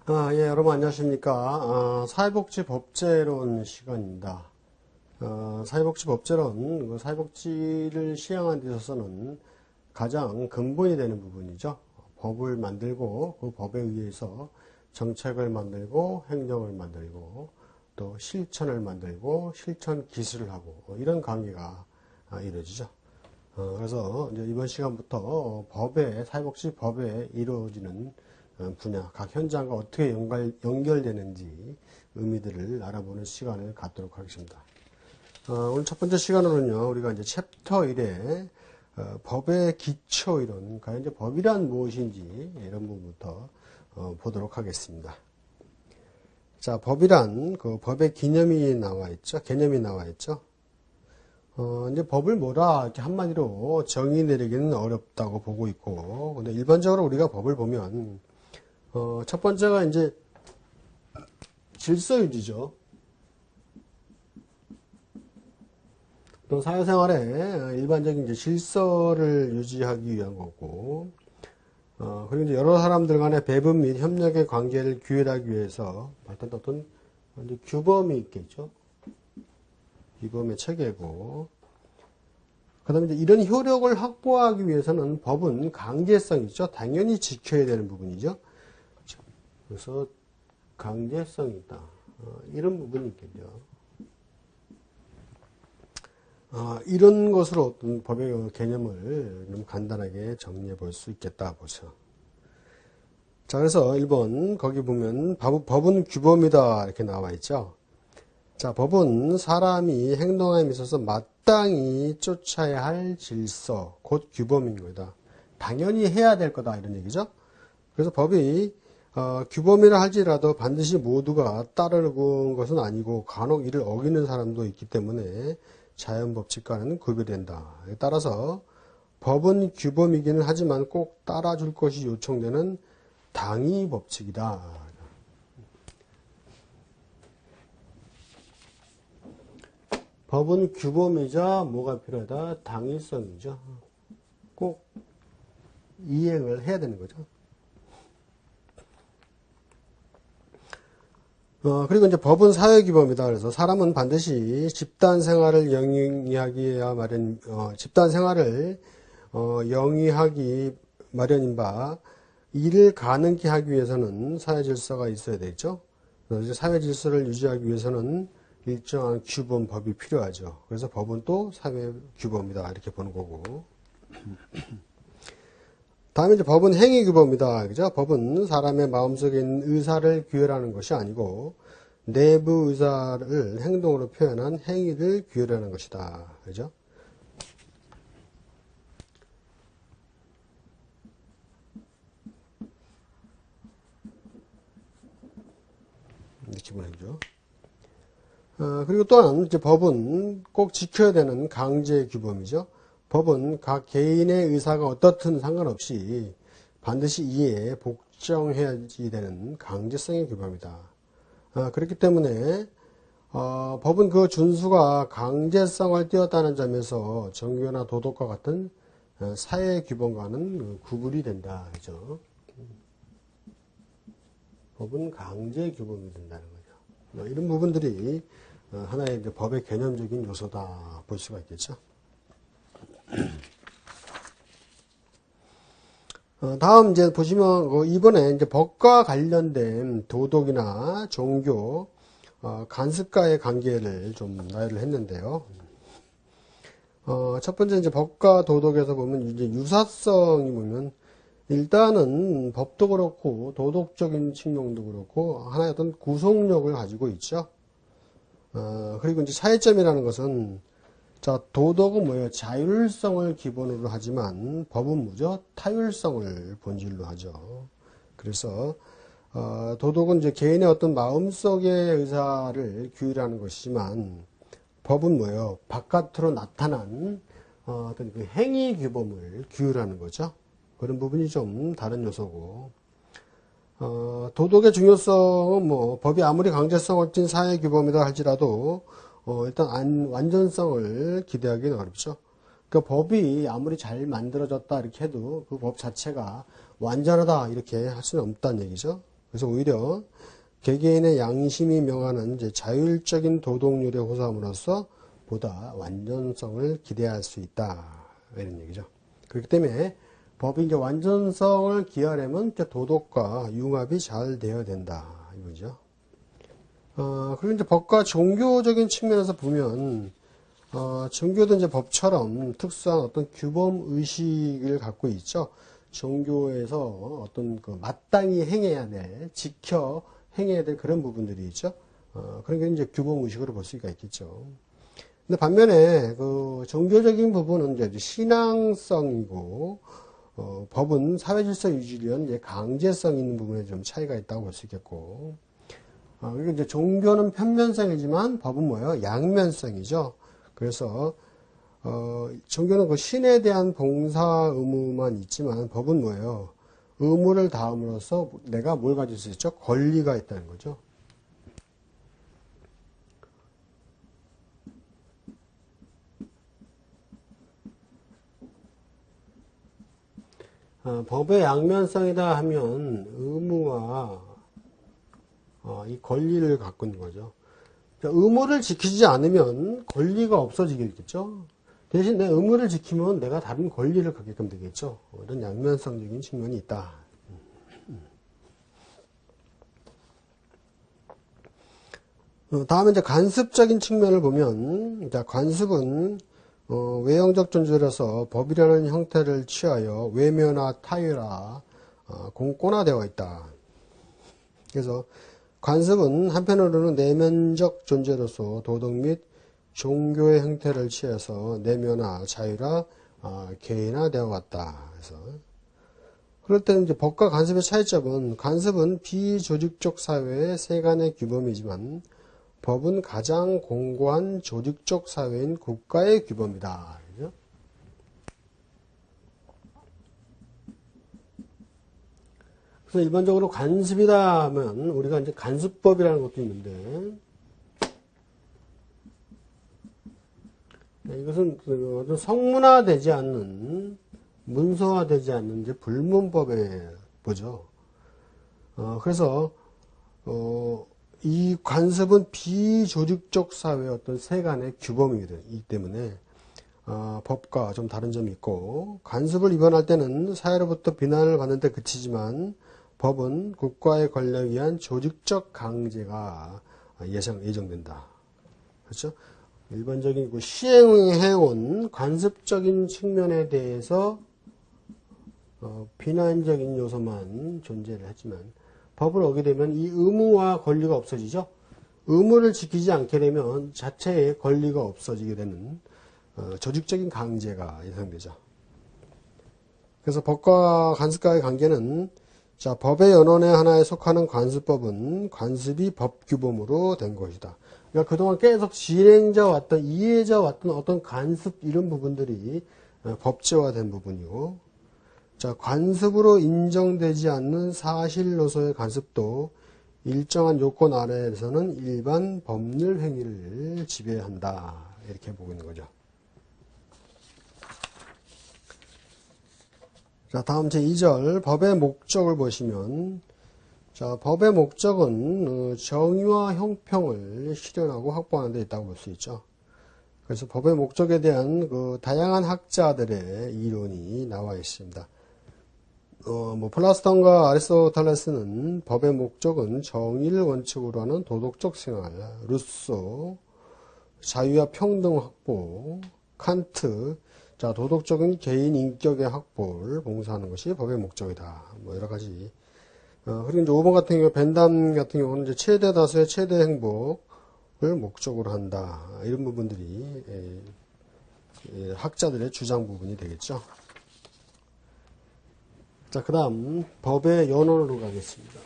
예, 여러분 안녕하십니까. 사회복지법제론 시간입니다. 사회복지법제론, 사회복지를 시행하는 데 있어서는 가장 근본이 되는 부분이죠. 법을 만들고 그 법에 의해서 정책을 만들고 행정을 만들고 또 실천을 만들고 실천 기술을 하고 이런 관계가 이루어지죠. 그래서 이제 이번 시간부터 사회복지법에 이루어지는 분야, 각 현장과 어떻게 연결되는지 의미들을 알아보는 시간을 갖도록 하겠습니다. 오늘 첫 번째 시간으로는요, 우리가 이제 챕터 1에 법의 기초 이론, 과연 이제 법이란 무엇인지 이런 부분부터 보도록 하겠습니다. 자, 법이란 그 법의 개념이 나와 있죠. 이제 법을 뭐라 이렇게 한마디로 정의 내리기는 어렵다고 보고 있고, 근데 일반적으로 우리가 법을 보면 첫 번째가 이제 질서유지죠. 또 사회생활에 일반적인 이제 질서를 유지하기 위한 거고, 그리고 이제 여러 사람들 간의 배분 및 협력의 관계를 규율하기 위해서 어떤 이제 규범이 있겠죠. 규범의 체계고, 그 다음에 이제 이런 효력을 확보하기 위해서는 법은 강제성이 있죠. 당연히 지켜야 되는 부분이죠. 그래서 강제성이 있다. 이런 부분이 있겠죠. 이런 것으로 어떤 법의 개념을 좀 간단하게 정리해 볼 수 있겠다 보죠. 자, 그래서 1번 거기 보면 법은 규범이다 이렇게 나와 있죠. 자, 법은 사람이 행동함에 있어서 마땅히 쫓아야 할 질서, 곧 규범인 거다. 당연히 해야 될 거다 이런 얘기죠. 그래서 법이 규범이라 할지라도 반드시 모두가 따르는 것은 아니고 간혹 이를 어기는 사람도 있기 때문에 자연법칙과는 구별된다. 따라서 법은 규범이기는 하지만 꼭 따라줄 것이 요청되는 당위법칙이다. 법은 규범이자 뭐가 필요하다? 당위성이죠. 꼭 이행을 해야 되는 거죠. 그리고 이제 법은 사회규범이다. 그래서 사람은 반드시 집단 생활을 영위하기야 집단 생활을 영위하기 마련인 바, 이를 가능케 하기 위해서는 사회 질서가 있어야 되죠. 그래서 사회 질서를 유지하기 위해서는 일정한 규범법이 필요하죠. 그래서 법은 또 사회 규범이다. 이렇게 보는 거고. 다음에 이제 법은 행위 규범이다. 그죠? 법은 사람의 마음속에 있는 의사를 규율하는 것이 아니고 내부 의사를 행동으로 표현한 행위를 규율하는 것이다. 그죠? 기본 행위죠. 그리고 또한 이제 법은 꼭 지켜야 되는 강제 규범이죠. 법은 각 개인의 의사가 어떻든 상관없이 반드시 이에 복종해야지 되는 강제성의 규범이다. 그렇기 때문에 법은 그 준수가 강제성을 띄었다는 점에서 정규나 도덕과 같은 사회 규범과는 구분이 된다. 그죠? 법은 강제 규범이 된다는 거죠. 이런 부분들이 하나의 이제 법의 개념적인 요소다 볼 수가 있겠죠. 다음 이제 보시면 이번에 이제 법과 관련된 도덕이나 종교, 간습과의 관계를 좀 나열을 했는데요. 첫 번째 이제 법과 도덕에서 보면 이제 유사성이 보면 일단은 법도 그렇고 도덕적인 측면도 그렇고 하나의 어떤 구속력을 가지고 있죠. 그리고 이제 차이점이라는 것은 자, 도덕은 뭐예요? 자율성을 기본으로 하지만 법은 뭐죠? 타율성을 본질로 하죠. 그래서 도덕은 이제 개인의 어떤 마음속의 의사를 규율하는 것이지만 법은 뭐예요? 바깥으로 나타난 어떤 그 행위 규범을 규율하는 거죠. 그런 부분이 좀 다른 요소고, 도덕의 중요성은 뭐 법이 아무리 강제성을 띤 사회 규범이다 할지라도 일단 완전성을 기대하기는 어렵죠. 그 법이 아무리 잘 만들어졌다 이렇게 해도 그 법 자체가 완전하다 이렇게 할 수는 없다는 얘기죠. 그래서 오히려 개개인의 양심이 명하는 이제 자율적인 도덕률에 호소함으로써 보다 완전성을 기대할 수 있다. 이런 얘기죠. 그렇기 때문에 법이 이제 완전성을 기하려면 이제 도덕과 융합이 잘 되어야 된다. 이거죠. 그리고 이제 법과 종교적인 측면에서 보면, 종교도 이제 법처럼 특수한 어떤 규범 의식을 갖고 있죠. 종교에서 어떤 그 마땅히 행해야 될, 지켜 행해야 될 그런 부분들이 있죠. 그런 게 이제 규범 의식으로 볼 수가 있겠죠. 근데 반면에 그 종교적인 부분은 이제 신앙성이고, 법은 사회 질서 유지를 위한 이제 강제성 있는 부분에 좀 차이가 있다고 볼 수 있겠고, 그리고 이제 종교는 편면성이지만 법은 뭐예요? 양면성이죠. 그래서 종교는 그 신에 대한 봉사 의무만 있지만 법은 뭐예요? 의무를 다함으로써 내가 뭘 가질 수 있죠? 권리가 있다는 거죠. 법의 양면성이다 하면 의무와 이 권리를 갖고 있는 거죠. 의무를 지키지 않으면 권리가 없어지겠죠. 대신 내 의무를 지키면 내가 다른 권리를 갖게끔 되겠죠. 이런 양면성적인 측면이 있다. 다음에 이제 관습적인 측면을 보면, 관습은 외형적 존재로서 법이라는 형태를 취하여 외면화, 타율화, 공권화되어 있다. 그래서 관습은 한편으로는 내면적 존재로서 도덕 및 종교의 형태를 취해서 내면화, 자율화, 개인화되어 왔다. 그래서 그럴 때는 이제 법과 관습의 차이점은 관습은 비조직적 사회의 세간의 규범이지만 법은 가장 공고한 조직적 사회인 국가의 규범이다. 그죠? 그래서 일반적으로 관습이다 하면 우리가 이제 관습법이라는 것도 있는데, 이것은 어떤 성문화되지 않는, 문서화되지 않는 이제 불문법에 보죠. 그래서 이 관습은 비조직적 사회의 어떤 세간의 규범이기 때문에 법과 좀 다른 점이 있고, 관습을 위반할 때는 사회로부터 비난을 받는 데 그치지만 법은 국가의 권력에 의한 조직적 강제가 예정된다. 그렇죠? 일반적인 시행해온 관습적인 측면에 대해서 비난적인 요소만 존재를 하지만 법을 어기되면 이 의무와 권리가 없어지죠. 의무를 지키지 않게 되면 자체의 권리가 없어지게 되는 조직적인 강제가 예상되죠. 그래서 법과 관습과의 관계는 법의 연원의 하나에 속하는 관습법은 관습이 법규범으로 된 것이다. 그러니까 그동안 계속 진행자 왔던, 이해자 왔던 어떤 관습 이런 부분들이 법제화된 부분이고, 관습으로 인정되지 않는 사실로서의 관습도 일정한 요건 아래에서는 일반 법률 행위를 지배한다. 이렇게 보고 있는 거죠. 다음 제2절 법의 목적을 보시면, 법의 목적은 정의와 형평을 실현하고 확보하는 데 있다고 볼 수 있죠. 그래서 법의 목적에 대한 그 다양한 학자들의 이론이 나와 있습니다. 플라톤과 아리스토텔레스는 법의 목적은 정의를 원칙으로 하는 도덕적 생활, 루소, 자유와 평등 확보, 칸트, 도덕적인 개인 인격의 확보를 봉사하는 것이 법의 목적이다. 여러 가지. 그리고 이제 5번 같은 경우, 벤담 같은 경우는 이제 최대 다수의 최대 행복을 목적으로 한다. 이런 부분들이 학자들의 주장 부분이 되겠죠. 그 다음 법의 연원으로 가겠습니다.